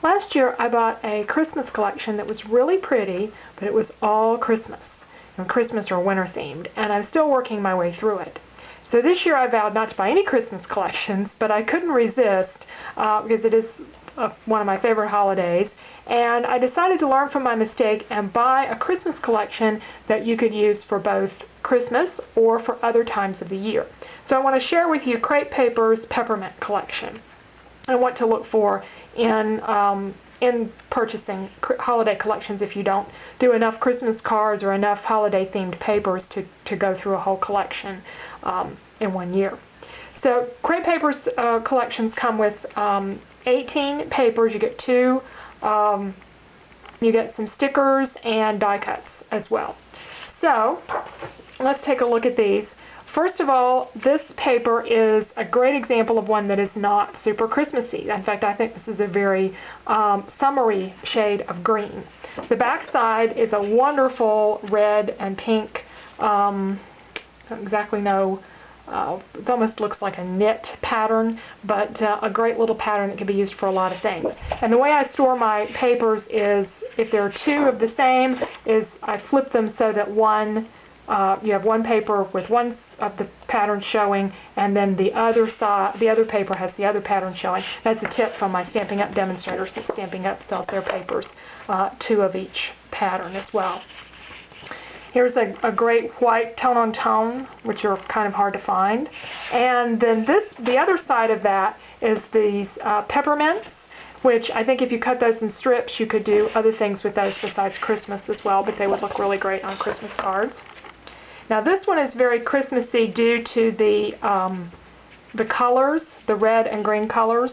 Last year I bought a Christmas collection that was really pretty, but it was all Christmas, Christmas or winter themed, and I'm still working my way through it. So this year I vowed not to buy any Christmas collections, but I couldn't resist because it is one of my favorite holidays, and I decided to learn from my mistake and buy a Christmas collection that you could use for both Christmas or for other times of the year. So I want to share with you Crepe Paper's Peppermint collection and what to look for in purchasing holiday collections if you don't do enough Christmas cards or enough holiday themed papers to go through a whole collection in 1 year. So Crepe Paper's collections come with 18 papers. You get two, you get some stickers and die cuts as well. So let's take a look at these. First of all, this paper is a great example of one that is not super Christmassy. In fact, I think this is a very summery shade of green. The back side is a wonderful red and pink, I don't exactly know, it almost looks like a knit pattern, but a great little pattern that can be used for a lot of things. And the way I store my papers is, if there are two of the same, is I flip them so that you have one paper with one of the pattern showing, and then the other paper has the other pattern showing. That's a tip from my Stampin' Up! Demonstrators that Stampin' Up! Sells their papers, two of each pattern as well. Here's a great white tone-on-tone, which are kind of hard to find. And then the other side of that is these peppermints, which I think if you cut those in strips, you could do other things with those besides Christmas as well, but they would look really great on Christmas cards. Now this one is very Christmassy due to the colors, the red and green colors.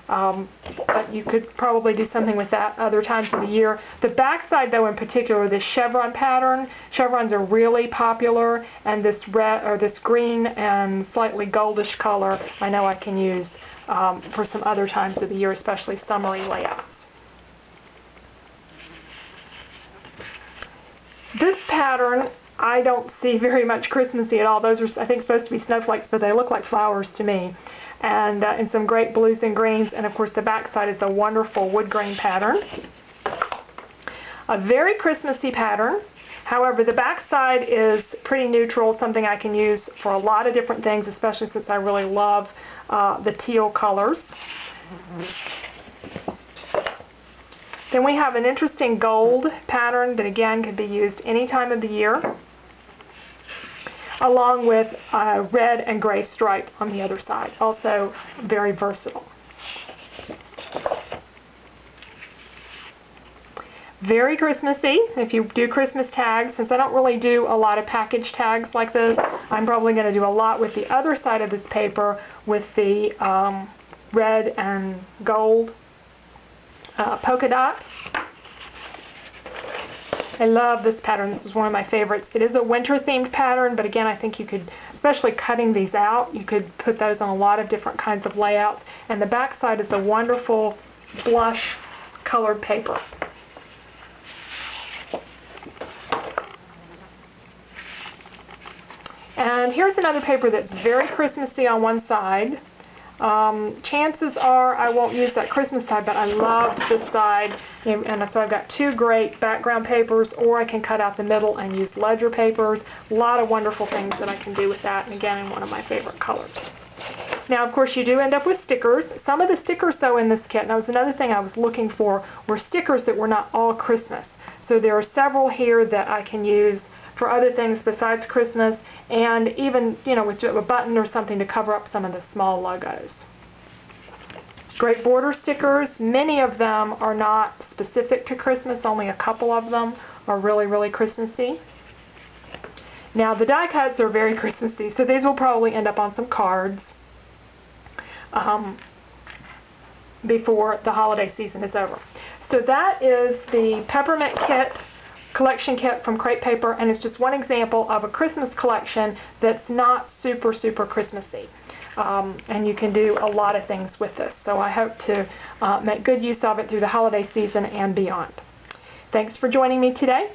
But you could probably do something with that other times of the year. The back side, though, in particular, this chevron pattern. Chevrons are really popular, and this red or this green and slightly goldish color I know I can use for some other times of the year, especially summery layouts. This pattern I don't see very much Christmassy at all. Those are, I think, supposed to be snowflakes, but they look like flowers to me. And some great blues and greens, and of course the back side is a wonderful wood grain pattern. A very Christmassy pattern. However, the back side is pretty neutral, something I can use for a lot of different things, especially since I really love the teal colors. Then we have an interesting gold pattern that again could be used any time of the year, along with a red and gray stripe on the other side. Also very versatile. Very Christmassy if you do Christmas tags. Since I don't really do a lot of package tags like this, I'm probably going to do a lot with the other side of this paper with the red and gold polka dots. I love this pattern. This is one of my favorites. It is a winter themed pattern, but again, I think you could, especially cutting these out, you could put those on a lot of different kinds of layouts. And the back side is a wonderful blush colored paper. And here's another paper that's very Christmassy on one side. Chances are I won't use that Christmas side, but I love this side, and so I've got two great background papers, or I can cut out the middle and use ledger papers. A lot of wonderful things that I can do with that, and again, in one of my favorite colors. Now, of course, you do end up with stickers. Some of the stickers, though, in this kit, and that was another thing I was looking for, were stickers that were not all Christmas. So there are several here that I can use for other things besides Christmas, and even, you know, with a button or something to cover up some of the small logos. Great border stickers. Many of them are not specific to Christmas. Only a couple of them are really, really Christmassy. Now, the die cuts are very Christmassy, so these will probably end up on some cards before the holiday season is over. So that is the Peppermint kit, collection kit from Crepe Paper, and it's just one example of a Christmas collection that's not super, super Christmassy. And you can do a lot of things with this. So I hope to make good use of it through the holiday season and beyond. Thanks for joining me today.